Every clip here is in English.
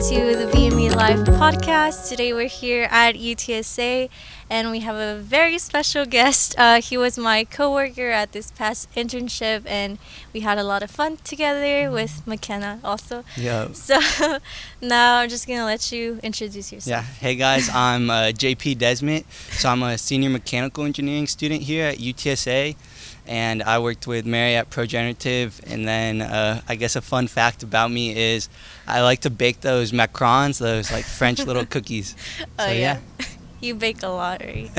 to the BME Life podcast. Today we're here at UTSA and we have a very special guest. He was my coworker at this past internship and we had a lot of fun together with McKenna also. Yeah. So now I'm just going to let you introduce yourself. Yeah. Hey guys, I'm JP Desmet. So I'm a senior mechanical engineering student here at UTSA. And I worked with Meri at Progenerative, and then I guess a fun fact about me is I like to bake those macarons, those like French little cookies. Oh So, yeah. You bake a lot, right?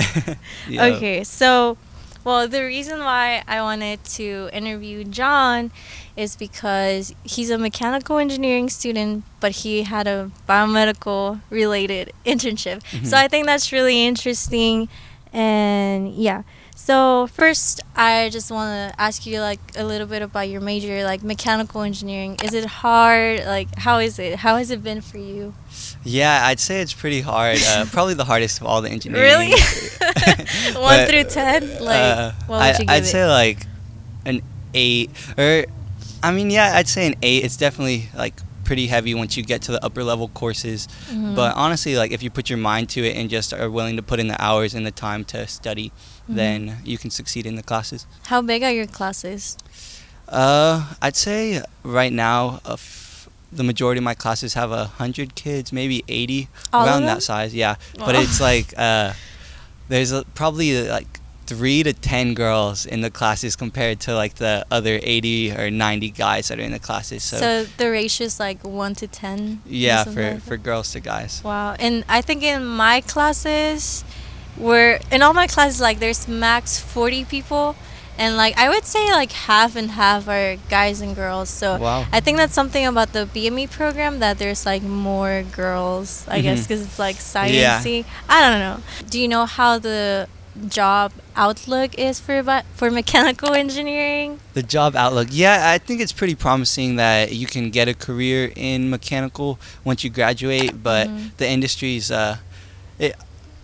Yeah. Okay, so, well, the reason why I wanted to interview John is because he's a mechanical engineering student, but he had a biomedical related internship. So I think that's really interesting, and yeah. So first, I just want to ask you like a little bit about your major, like mechanical engineering. Is it hard? Like, how is it? How has it been for you? Yeah, I'd say it's pretty hard. Probably the hardest of all the engineering. Really? One But, through 10? Like, what would you give I'd it? say like an 8, or I mean, yeah, I'd say an 8. It's definitely like pretty heavy once you get to the upper level courses. But honestly, like if you put your mind to it and just are willing to put in the hours and the time to study, then you can succeed in the classes. How big are your classes? I'd say right now the majority of my classes have 100 kids, maybe 80, All of around them? that size. Yeah, but Wow. it's like there's probably like 3 to 10 girls in the classes compared to like the other 80 or 90 guys that are in the classes. So the ratio is like 1 to 10? or Yeah, something like for that? girls to guys. Wow. And I think in my classes, in all my classes, like there's max 40 people. And like I would say like half and half are guys and girls. So Wow. I think that's something about the BME program that there's like more girls, I guess, Mhm. because it's like Yeah. sciencey. I don't know. Do you know how the job outlook is for mechanical engineering? The job outlook. Yeah, I think it's pretty promising that you can get a career in mechanical once you graduate, but the industries,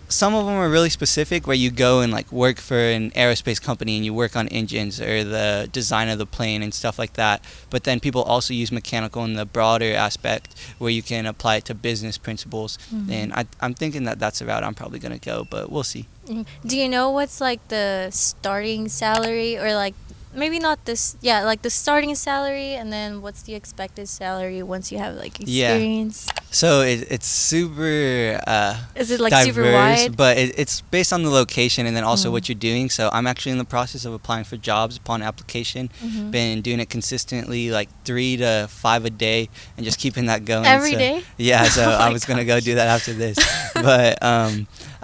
some of them are really specific where you go and like work for an aerospace company and you work on engines or the design of the plane and stuff like that. But then people also use mechanical in the broader aspect where you can apply it to business principles. And I'm thinking that that's the route I'm probably going to go, but we'll see. Do you know what's like the starting salary, or like maybe not this, yeah, like the starting salary, and then what's the expected salary once you have like Yeah. experience? So it's super Is it like diverse, super wide? but it's based on the location and then also what you're doing. So I'm actually in the process of applying for jobs upon application. Been doing it consistently, like 3 to 5 a day, and just keeping that going. Every So- day? Yeah, so Oh I my was gonna go gosh. do that after this. But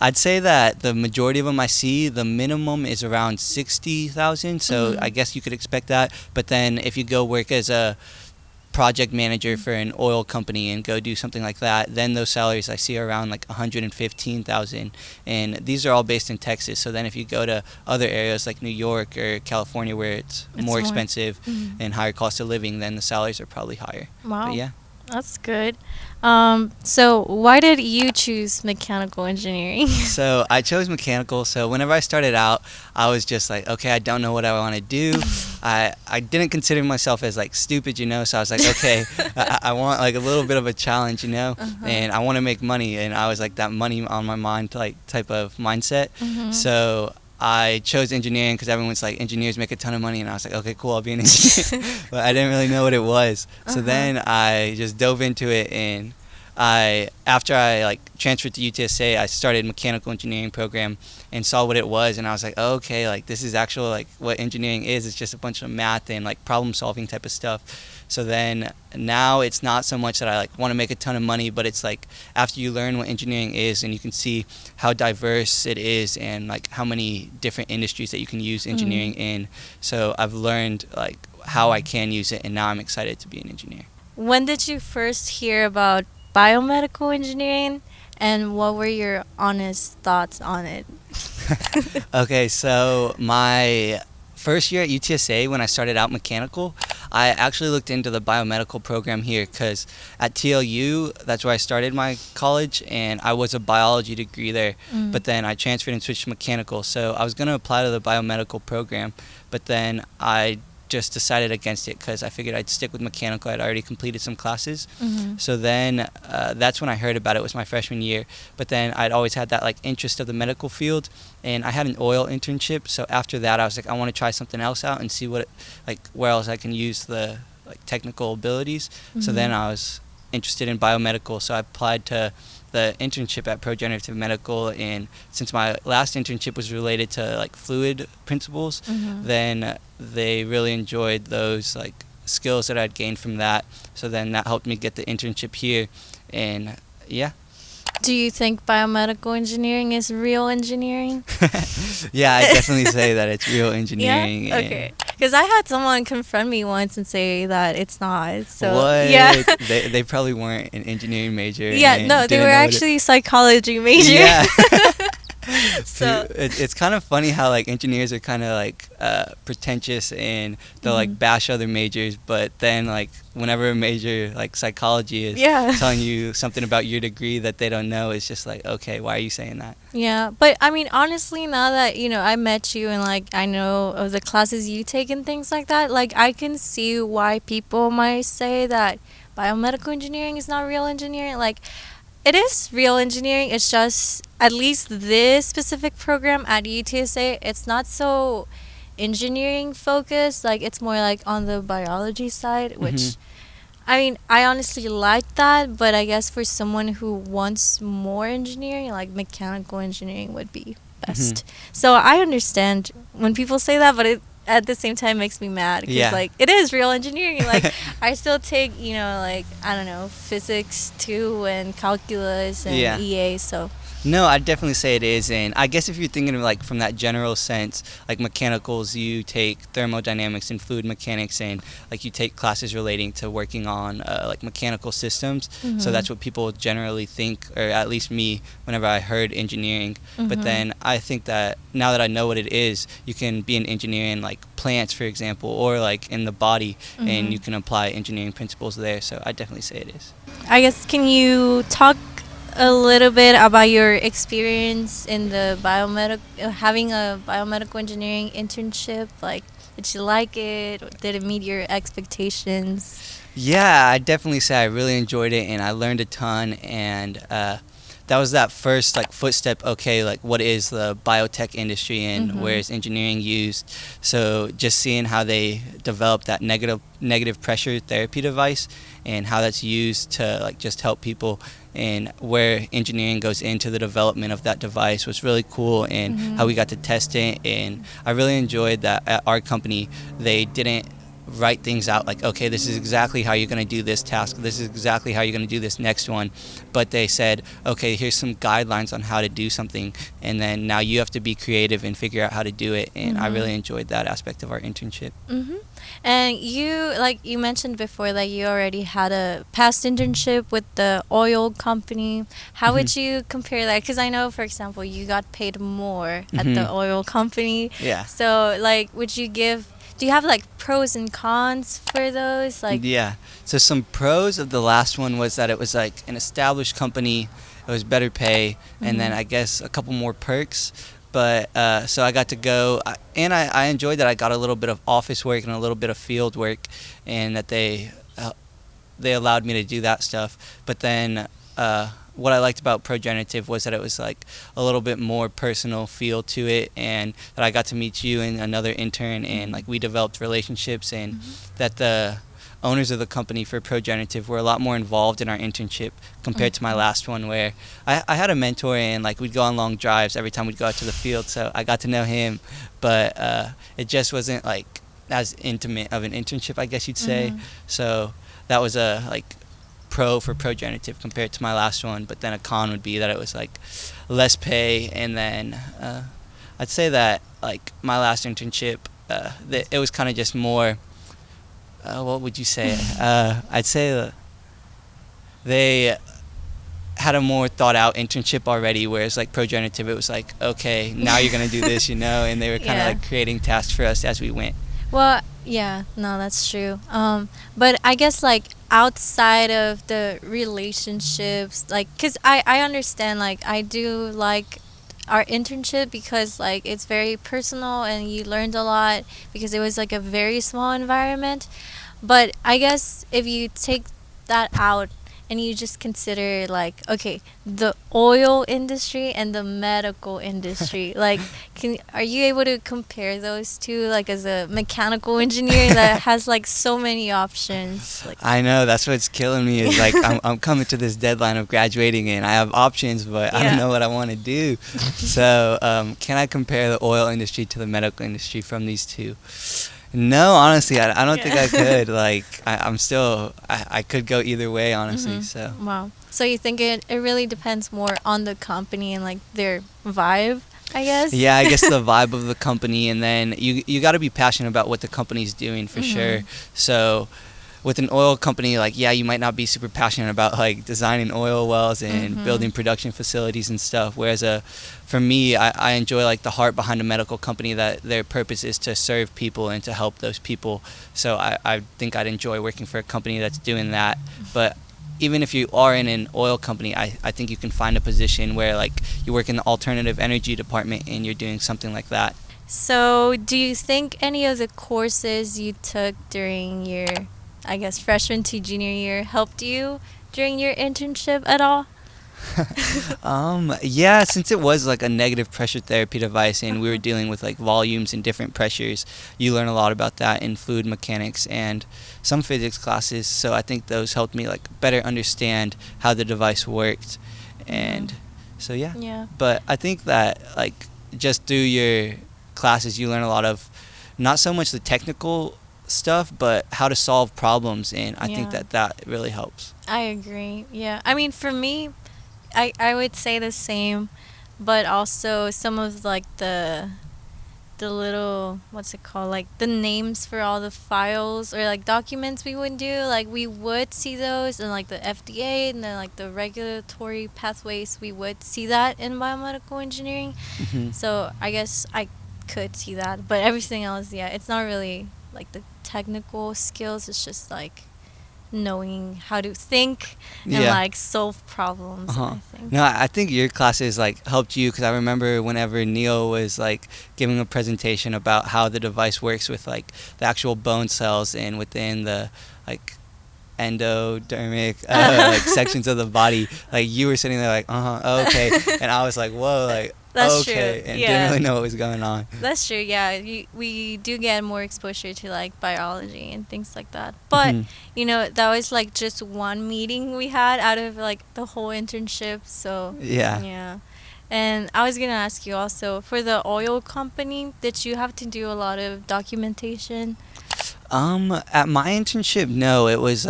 I'd say that the majority of them I see, the minimum is around 60,000. So I guess you could expect that. But then if you go work as a project manager for an oil company and go do something like that, then those salaries I see are around like 115,000, and these are all based in Texas. So then if you go to other areas like New York or California where it's more expensive and higher cost of living, then the salaries are probably higher. Wow. But yeah. That's good. So why did you choose mechanical engineering? So I chose mechanical. So whenever I started out, I was just like, okay, I don't know what I want to do. I didn't consider myself as like stupid, you know. So I was like, okay, I want like a little bit of a challenge, you know, and I want to make money. And I was like that money on my mind like type of mindset. So I chose engineering because everyone's like, engineers make a ton of money, and I was like, okay, cool, I'll be an engineer. But I didn't really know what it was. So then I just dove into it, and after I like transferred to UTSA, I started mechanical engineering program and saw what it was, and I was like, oh, okay, like this is actually like what engineering is. It's just a bunch of math and like problem solving type of stuff. So then now it's not so much that I like want to make a ton of money, but it's like after you learn what engineering is and you can see how diverse it is and like how many different industries that you can use engineering in. So I've learned like how I can use it, and now I'm excited to be an engineer. When did you first hear about biomedical engineering, and what were your honest thoughts on it? Okay, so my first year at UTSA, when I started out mechanical, I actually looked into the biomedical program here because at TLU, that's where I started my college, and I was a biology degree there. But then I transferred and switched to mechanical. So I was going to apply to the biomedical program, but then I just decided against it because I figured I'd stick with mechanical. I'd already completed some classes. Mm-hmm. So then that's when I heard about it. It was my freshman year. But then I'd always had that like interest of the medical field, and I had an oil internship. So after that, I was like, I want to try something else out and see where else I can use the like technical abilities. Mm-hmm. So then I was interested in biomedical. So I applied to the internship at Progenerative Medical, and since my last internship was related to like fluid principles, Mm-hmm. then they really enjoyed those like skills that I'd gained from that. So then that helped me get the internship here, and yeah. Do you think biomedical engineering is real engineering? Yeah, I definitely say that it's real engineering. Yeah? Okay. Because I had someone confront me once and say that it's not. So What? yeah. They probably weren't an engineering major. Yeah, and no, they didn't were know actually psychology major. Yeah. So It's kind of funny how like engineers are kind of like pretentious and they'll Mm-hmm. like bash other majors, but then like whenever a major like psychology is Yeah. telling you something about your degree that they don't know, it's just like, okay, why are you saying that? Yeah, but I mean, honestly, now that, I met you and like I know of the classes you take and things like that, like I can see why people might say that biomedical engineering is not real engineering. Like, it is real engineering. It's just, at least this specific program at UTSA, it's not so engineering focused. Like, it's more like on the biology side, which, I mean, I honestly like that, but I guess for someone who wants more engineering, like mechanical engineering would be best. So I understand when people say that, but it at the same time makes me mad because Yeah. like it is real engineering. Like I still take like I don't know, physics 2 and calculus and Yeah. EA. So No, I'd definitely say it is, and I guess if you're thinking of like from that general sense, like mechanicals, you take thermodynamics and fluid mechanics, and like you take classes relating to working on like mechanical systems. So that's what people generally think, or at least me, whenever I heard engineering. But then I think that now that I know what it is, you can be an engineer in like plants, for example, or like in the body, and you can apply engineering principles there. So I definitely say it is. I guess, can you talk a little bit about your experience in the having a biomedical engineering internship? Like, did you like it? Did it meet your expectations? Yeah, I definitely say I really enjoyed it, and I learned a ton, and that was that first like footstep. Okay, like what is the biotech industry and where is engineering used? So just seeing how they developed that negative pressure therapy device and how that's used to like just help people, and where engineering goes into the development of that device was really cool, and how we got to test it. And I really enjoyed that at our company they didn't write things out like, okay, this is exactly how you're going to do this task, this is exactly how you're going to do this next one, but they said, okay, here's some guidelines on how to do something, and then now you have to be creative and figure out how to do it. And I really enjoyed that aspect of our internship. And you mentioned before that you already had a past internship with the oil company. How would you compare that? Because I know, for example, you got paid more at the oil company. Yeah. So, like, do you have like pros and cons for those? Like, Yeah. So some pros of the last one was that it was like an established company, it was better pay, and then I guess a couple more perks. But so I got to go, and I enjoyed that I got a little bit of office work and a little bit of field work, and that they allowed me to do that stuff. But then what I liked about Progenerative was that it was like a little bit more personal feel to it, and that I got to meet you and another intern, and like we developed relationships, and that the owners of the company for Progenerative were a lot more involved in our internship compared to my last one, where I had a mentor, and like we'd go on long drives every time we'd go out to the field, so I got to know him, but it just wasn't like as intimate of an internship, I guess you'd say. So that was a like pro for Progenerative compared to my last one. But then a con would be that it was like less pay, and then I'd say that like my last internship it was kind of just more what would you say? I'd say they had a more thought out internship already, whereas like Progenerative, it was like, okay, now you're gonna do this, and they were kind of like creating tasks for us as we went. well, yeah, no, that's true. But I guess like outside of the relationships, like, cause I understand, like I do like our internship because like it's very personal and you learned a lot because it was like a very small environment. But I guess if you take that out and you just consider like okay, the oil industry and the medical industry, like are you able to compare those two like as a mechanical engineer that has like so many options like I know, that's what's killing me is like I'm coming to this deadline of graduating and I have options, but I don't know what I want to do. So can I compare the oil industry to the medical industry from these two? No, honestly, I don't think I could. Like, I could go either way, honestly. So. Wow. So you think it really depends more on the company and like their vibe, I guess? Yeah, I guess the vibe of the company, and then you got to be passionate about what the company's doing for sure. So with an oil company, like, yeah, you might not be super passionate about like designing oil wells and building production facilities and stuff. Whereas for me, I enjoy like the heart behind a medical company, that their purpose is to serve people and to help those people. So I think I'd enjoy working for a company that's doing that. But even if you are in an oil company, I think you can find a position where like you work in the alternative energy department and you're doing something like that. So do you think any of the courses you took during your, I guess, freshman to junior year helped you during your internship at all? Yeah, since it was like a negative pressure therapy device and we were dealing with like volumes and different pressures, you learn a lot about that in fluid mechanics and some physics classes. So I think those helped me like better understand how the device worked. And so yeah. But I think that like just through your classes you learn a lot of not so much the technical stuff but how to solve problems, and I think that really helps. I agree. Yeah. I mean, for me, I would say the same, but also some of like the little, what's it called, like the names for all the files or like documents we would do, like we would see those in like the FDA and then like the regulatory pathways, we would see that in biomedical engineering. So I guess I could see that, but everything else, yeah, it's not really like the technical skills, it's just like knowing how to think and like solve problems. I think. No, I think your classes like helped you, because I remember whenever Neil was like giving a presentation about how the device works with like the actual bone cells and within the like endodermic like sections of the body, like you were sitting there like okay, and I was like whoa, like That's okay, true. and didn't really know what was going on. That's true. Yeah, we do get more exposure to like biology and things like that. But you know, that was like just one meeting we had out of like the whole internship. So yeah. And I was gonna ask you also, for the oil company, did you have to do a lot of documentation? At my internship, no, it was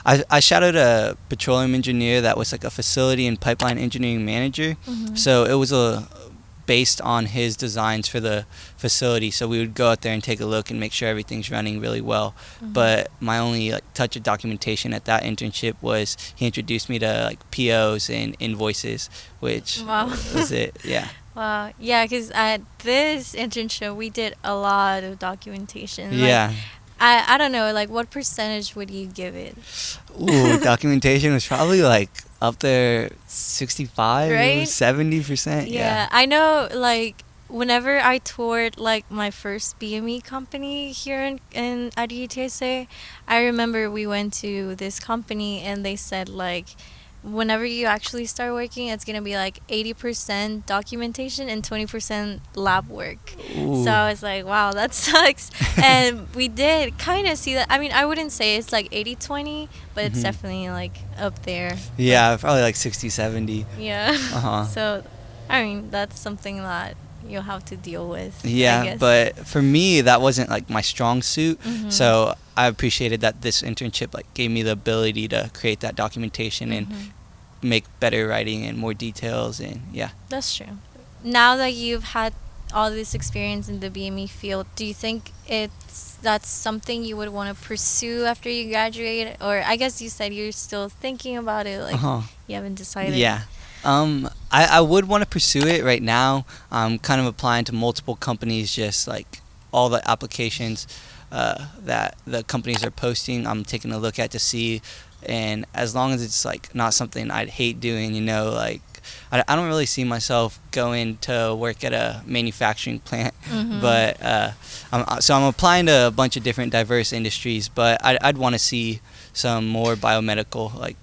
I shadowed a petroleum engineer that was like a facility and pipeline engineering manager. So it was based on his designs for the facility. So we would go out there and take a look and make sure everything's running really well. But my only like touch of documentation at that internship was he introduced me to like POs and invoices, which was it. Yeah. Wow. Yeah, because at this internship, we did a lot of documentation. Yeah. Like, I don't know, like what percentage would you give it? Ooh, documentation was probably like up there 65, right? 70%. Yeah. I know, like, whenever I toured like my first BME company here in at UTSA, I remember we went to this company and they said like whenever you actually start working, it's going to be like 80% documentation and 20% lab work. Ooh. So I was like, wow, that sucks. And we did kind of see that. I mean, I wouldn't say it's like 80-20, but it's definitely like up there. Yeah, probably like 60-70. Yeah. So, I mean, that's something that you'll have to deal with. Yeah, I guess. but for me, that wasn't like my strong suit. So I appreciated that this internship like gave me the ability to create that documentation and make better writing and more details, and yeah. That's true. Now that you've had all this experience in the BME field, do you think that's something you would want to pursue after you graduate? Or I guess you said you're still thinking about it, like you haven't decided. Yeah. I would want to pursue it right now. I'm kind of applying to multiple companies, just like all the applications that the companies are posting, I'm taking a look at to see. And as long as it's like not something I'd hate doing, you know, like I don't really see myself going to work at a manufacturing plant. Mm-hmm. But I'm applying to a bunch of different diverse industries, but I'd want to see some more biomedical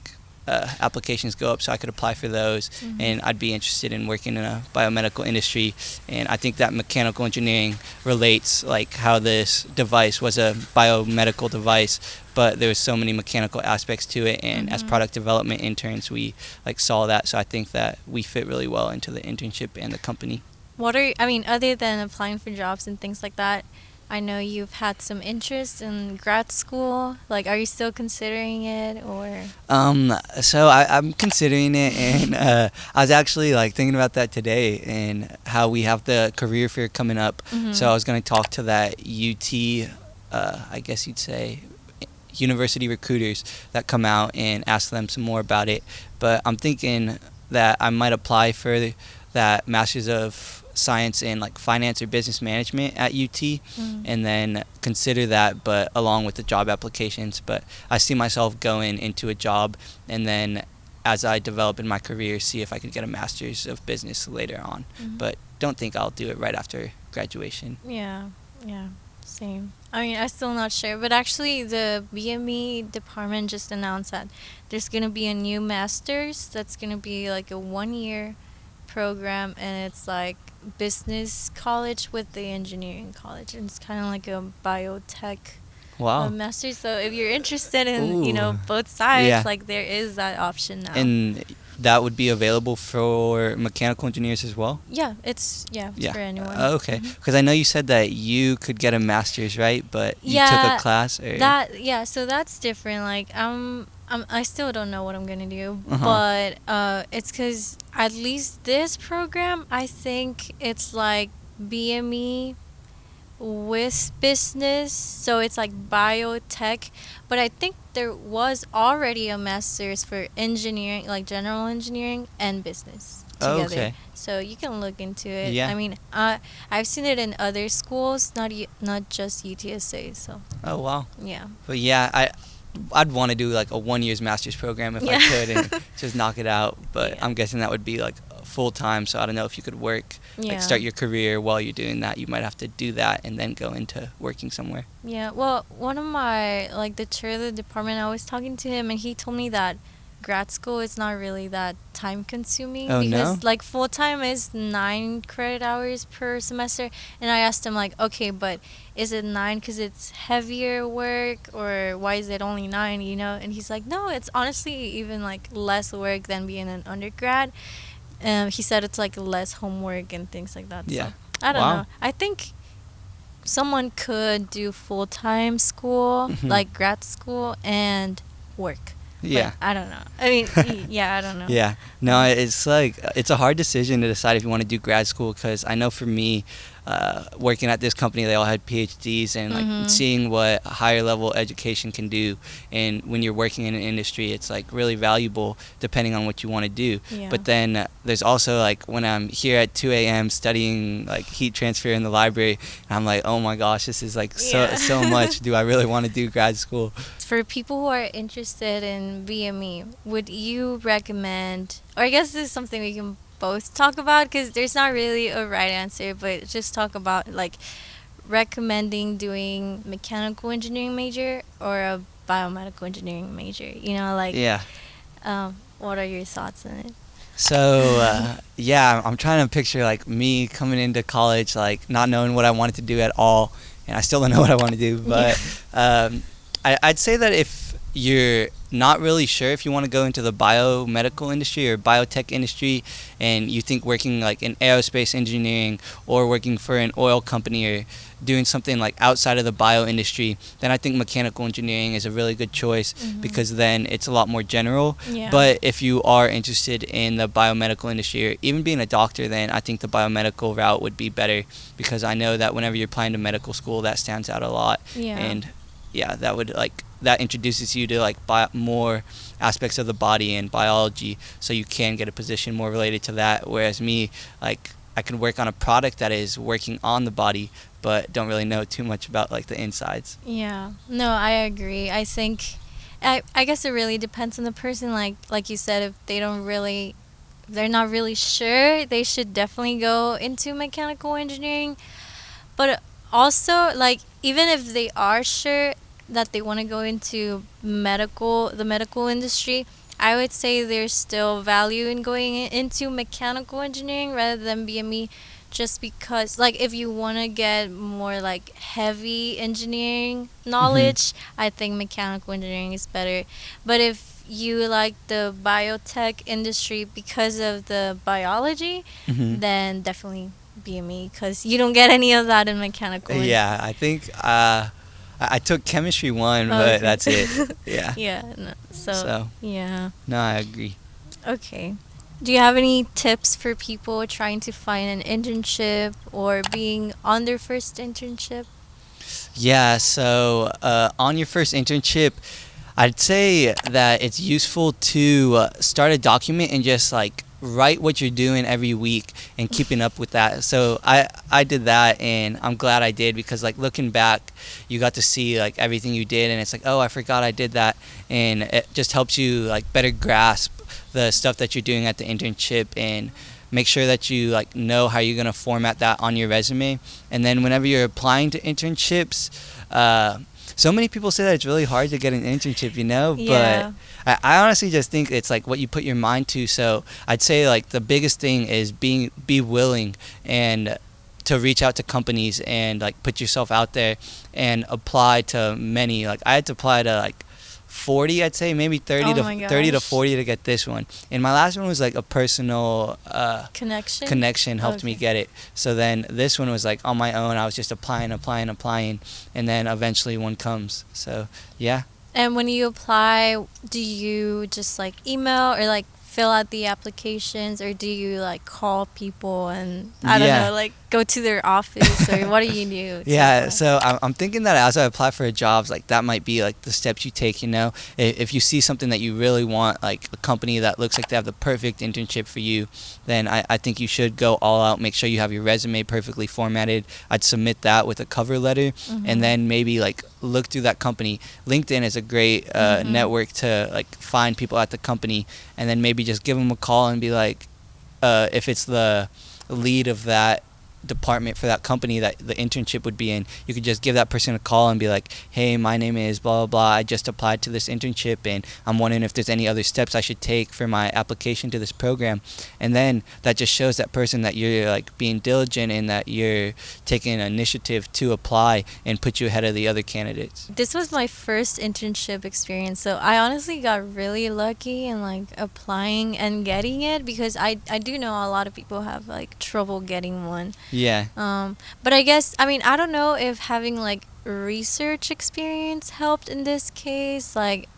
applications go up so I could apply for those. Mm-hmm. And I'd be interested in working in a biomedical industry. And I think that mechanical engineering relates, like how this device was a biomedical device, but there was so many mechanical aspects to it. And as product development interns, we saw that. So I think that we fit really well into the internship and the company. Other than applying for jobs and things like that, I know you've had some interest in grad school. Like, are you still considering it, or? So I'm considering it, and I was actually thinking about that today and how we have the career fair coming up. Mm-hmm. So I was going to talk to that UT, I guess you'd say, university recruiters that come out and ask them some more about it. But I'm thinking that I might apply for that Master's of Science in finance or business management at UT, and then consider that, but along with the job applications. But I see myself going into a job, and then as I develop in my career, see if I could get a Master's of Business later on. Mm-hmm. But don't think I'll do it right after graduation. Yeah, same. I'm still not sure, but actually the BME department just announced that there's going to be a new master's that's going to be a 1-year program, and it's business college with the engineering college, and it's kind of like a biotech master's. So if you're interested in both sides, there is that option now. And that would be available for mechanical engineers as well? Yeah, it's for anyone. Okay, because I know you said that you could get a master's, right? But you took a class? Or? So that's different. I still don't know what I'm gonna do, Uh-huh. but it's because at least this program, I think it's BME with business, so it's biotech. But I think there was already a master's for engineering, general engineering and business together. Oh, okay. So you can look into it. Yeah. I've seen it in other schools, not just UTSA. So. Oh, wow. Yeah. But yeah, I'd want to do a 1-year master's program if I could and just knock it out. But I'm guessing that would be full time. So I don't know if you could work, start your career while you're doing that. You might have to do that and then go into working somewhere. Yeah. Well, one of my the chair of the department, I was talking to him, and he told me that grad school is not really that time consuming, because full time is 9 credit hours per semester. And I asked him okay, but is it 9 because it's heavier work, or why is it only 9, and he's like, no, it's honestly even less work than being an undergrad. He said it's less homework and things like that. Yeah. So I don't know. I think someone could do full-time school, grad school, and work. Yeah. But I don't know. I don't know. Yeah. No, it's it's a hard decision to decide if you want to do grad school, because I know for me, working at this company, they all had PhDs, and seeing what higher level education can do, and when you're working in an industry, it's really valuable depending on what you want to do. Yeah. But then there's also when I'm here at 2 a.m. studying heat transfer in the library, and I'm oh my gosh, this is so much. Do I really want to do grad school? For people who are interested in BME, would you recommend, or I guess this is something we can both talk about, because there's not really a right answer, but just talk about recommending doing mechanical engineering major or a biomedical engineering major, what are your thoughts on it? So I'm trying to picture me coming into college, not knowing what I wanted to do at all, and I still don't know what I want to do. But I'd say that if you're not really sure if you want to go into the biomedical industry or biotech industry, and you think working in aerospace engineering or working for an oil company or doing something outside of the bio industry, then I think mechanical engineering is a really good choice, because then it's a lot more general. Yeah. But if you are interested in the biomedical industry or even being a doctor, then I think the biomedical route would be better, because I know that whenever you're applying to medical school, that stands out a lot. Yeah. And that would that introduces you to more aspects of the body and biology, so you can get a position more related to that. Whereas me, I can work on a product that is working on the body, but don't really know too much about the insides. Yeah. No, I agree. I think I guess it really depends on the person. Like you said, if they don't really they're not really sure, they should definitely go into mechanical engineering. But also, like, even if they are sure that they want to go into the medical industry, I would say there's still value in going into mechanical engineering rather than BME, just because, like, if you want to get more like heavy engineering Hmm. knowledge, I think mechanical engineering is better. But if you like the biotech industry because of the biology, Hmm. then definitely BME, because you don't get any of that in mechanical. Yeah, I think I took chemistry one, Oh, but okay. that's it. Yeah. Yeah. No, so So yeah. no, I agree. Okay. Do you have any tips for people trying to find an internship or being on their first internship? Yeah. So on your first internship, I'd say that it's useful to start a document and just like write what you're doing every week and keeping up with that. So I did that, and I'm glad I did, because like looking back, you got to see like everything you did, and it's like, oh, I forgot I did that, and it just helps you like better grasp the stuff that you're doing at the internship, and make sure that you like know how you're going to format that on your resume. And then whenever you're applying to internships, uh, so many people say that it's really hard to get an internship, but Yeah. I honestly just think it's like what you put your mind to. So I'd say like the biggest thing is be willing and to reach out to companies and like put yourself out there and apply to many. Like I had to apply to like 40, I'd say, maybe 30 Oh to my 30 to gosh. 40 to get this one. And my last one was like a personal Connection? connection helped me Okay. get it. So then this one was like on my own. I was just applying, and then eventually one comes. So yeah. And when you apply, do you just like email or like fill out the applications, or do you like call people and I don't Yeah. know, like go to their office, or what do you do to Yeah, apply? so I'm thinking that as I apply for jobs, like that might be like the steps you take. If you see something that you really want, like a company that looks like they have the perfect internship for you, then I think you should go all out. Make sure you have your resume perfectly formatted. I'd submit that with a cover letter, and then maybe like look through that company. LinkedIn is a great network to like find people at the company, and then maybe just give them a call and be like, if it's the lead of that department for that company that the internship would be in, you could just give that person a call and be like, hey, my name is blah blah blah, I just applied to this internship and I'm wondering if there's any other steps I should take for my application to this program. And then that just shows that person that you're like being diligent and that you're taking initiative to apply and put you ahead of the other candidates. This was my first internship experience, so I honestly got really lucky in like applying and getting it, because I do know a lot of people have like trouble getting one. Yeah. But I guess, I mean, I don't know if having like research experience helped in this case. Like,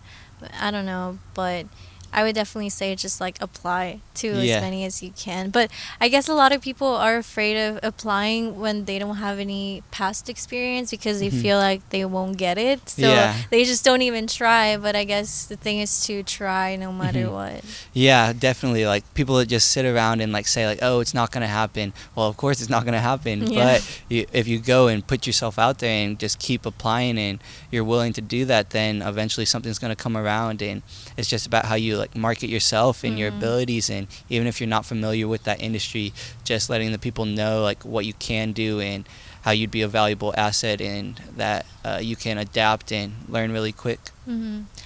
I don't know, but I would definitely say just like apply to as Yeah. many as you can. But I guess a lot of people are afraid of applying when they don't have any past experience, because they Mhm. feel like they won't get it. So Yeah. they just don't even try. But I guess the thing is to try no matter Mhm. what. Yeah, definitely. Like people that just sit around and like say like, "Oh, it's not gonna happen." Well, of course it's not gonna happen. Yeah. But if you go and put yourself out there and just keep applying and you're willing to do that, then eventually something's gonna come around. And it's just about how you like market yourself and your abilities. And even if you're not familiar with that industry, just letting the people know like what you can do and how you'd be a valuable asset and that you can adapt and learn really quick.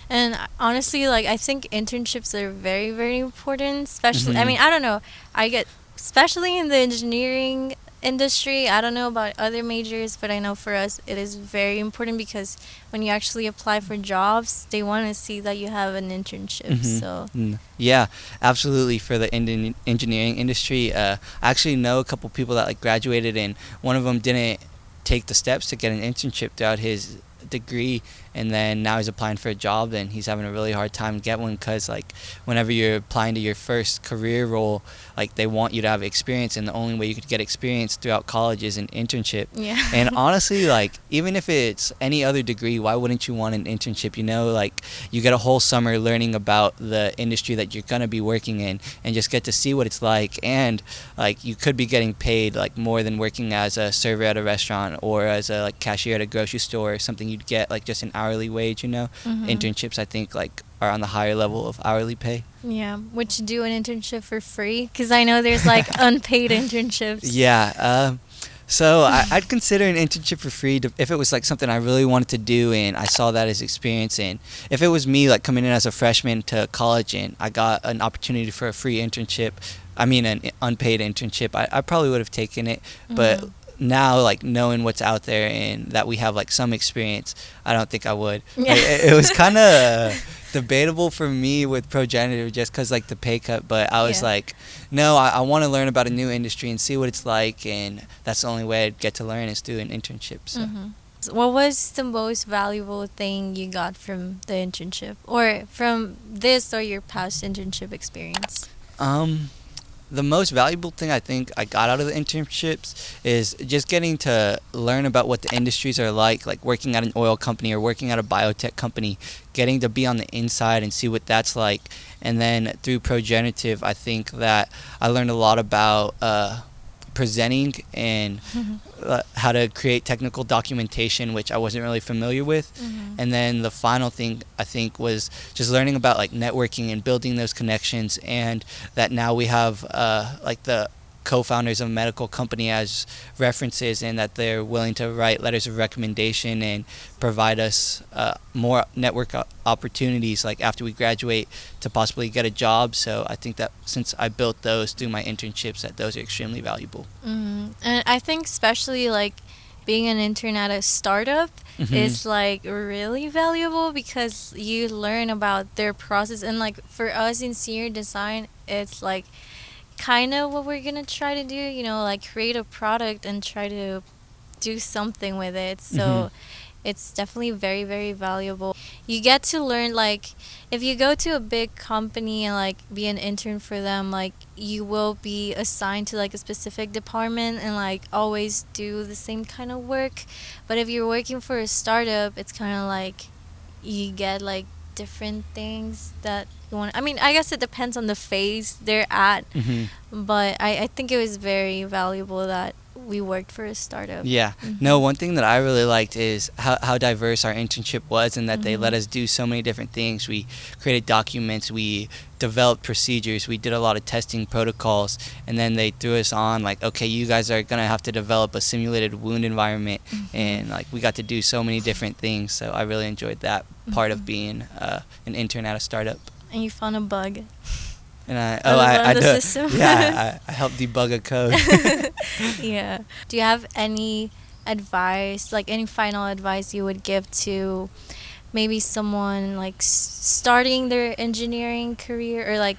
And honestly, like, I think internships are very, very important. Especially, I Mhm. mean, I don't know. I get, especially in the engineering industry. I don't know about other majors, but I know for us it is very important, because when you actually apply for jobs, they want to see that you have an internship. So Yeah, absolutely. For the engineering industry, I actually know a couple people that like graduated, and one of them didn't take the steps to get an internship throughout his degree, and then now he's applying for a job, and he's having a really hard time to get one, because like whenever you're applying to your first career role, like they want you to have experience, and the only way you could get experience throughout college is an internship. yeah. And honestly, like even if it's any other degree, why wouldn't you want an internship? Like you get a whole summer learning about the industry that you're gonna be working in, and just get to see what it's like. And like you could be getting paid like more than working as a server at a restaurant or as a like cashier at a grocery store, or something you'd get like just an hourly wage. Internships, I think, like are on the higher level of hourly pay. Yeah, would you do an internship for free? Because I know there's like unpaid internships. Yeah. So I'd consider an internship for free if it was like something I really wanted to do and I saw that as experience. And if it was me like coming in as a freshman to college and I got an opportunity for a free internship, I mean an unpaid internship, I probably would have taken it. But now, like, knowing what's out there and that we have like some experience, I don't think I would. Yeah. Like, it was kind of debatable for me with progenitor just because like the pay cut, but I was like, no, I want to learn about a new industry and see what it's like, and that's the only way I'd get to learn is through an internship. So. What was the most valuable thing you got from the internship, or from this or your past internship experience? The most valuable thing I think I got out of the internships is just getting to learn about what the industries are like working at an oil company or working at a biotech company, getting to be on the inside and see what that's like. And then through progenitive, I think that I learned a lot about presenting and how to create technical documentation, which I wasn't really familiar with. And then the final thing I think was just learning about like networking and building those connections, and that now we have like the co-founders of a medical company as references, and that they're willing to write letters of recommendation and provide us more network opportunities like after we graduate to possibly get a job. So I think that since I built those through my internships, that those are extremely valuable. And I think especially like being an intern at a startup is like really valuable, because you learn about their process. And like for us in senior design, it's like kind of what we're gonna try to do, you know, like create a product and try to do something with it. So it's definitely very, very valuable. You get to learn, like, if you go to a big company and like be an intern for them, like you will be assigned to like a specific department and like always do the same kind of work. But if you're working for a startup, it's kind of like you get like different things that you want. I mean, I guess it depends on the phase they're at, but I think it was very valuable that we worked for a startup. Yeah. No, one thing that I really liked is how diverse our internship was, and that they let us do so many different things. We created documents, we developed procedures, we did a lot of testing protocols, and then they threw us on like, okay, you guys are going to have to develop a simulated wound environment, and like we got to do so many different things. So I really enjoyed that part of being an intern at a startup. And you found a bug. And I do. System. Yeah, I helped debug a code. Yeah. Do you have any advice, like any final advice you would give to maybe someone like starting their engineering career, or like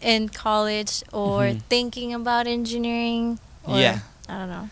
in college, or thinking about engineering? Or, yeah. I don't know.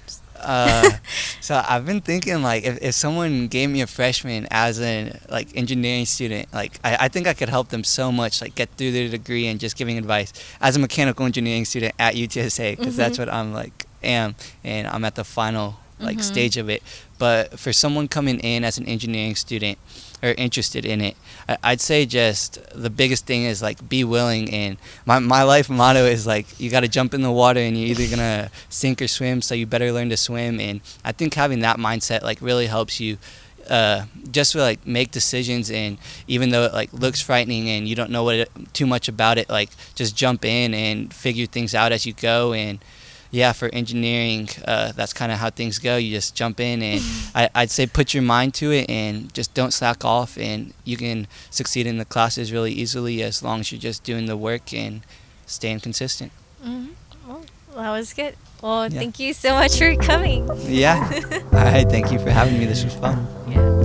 So I've been thinking, like, if someone gave me a freshman as an like engineering student, like I think I could help them so much, like get through their degree, and just giving advice as a mechanical engineering student at UTSA, because that's what I'm am, and I'm at the final like stage of it. But for someone coming in as an engineering student or interested in it, I'd say just the biggest thing is like be willing. And my life motto is like, you got to jump in the water and you're either gonna sink or swim, so you better learn to swim. And I think having that mindset like really helps you just to like make decisions, and even though it like looks frightening and you don't know too much about it, like just jump in and figure things out as you go. And yeah, for engineering, that's kind of how things go. You just jump in, and I'd say put your mind to it and just don't slack off, and you can succeed in the classes really easily as long as you're just doing the work and staying consistent. Well, that was good. Well, thank you so much for coming. Yeah. All right, thank you for having me. This was fun.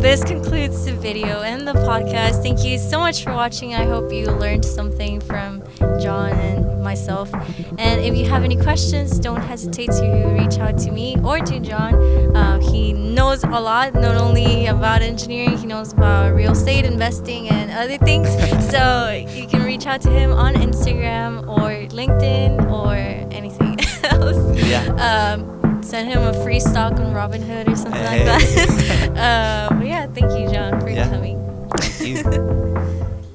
This concludes the video and the podcast. Thank you so much for watching. I hope you learned something from John and myself. And if you have any questions, don't hesitate to reach out to me or to John. He knows a lot, not only about engineering, he knows about real estate, investing, and other things. So you can reach out to him on Instagram or LinkedIn or anything else. Send him a free stock on Robinhood or something like that. But yeah, thank you, John, for coming. Thank you.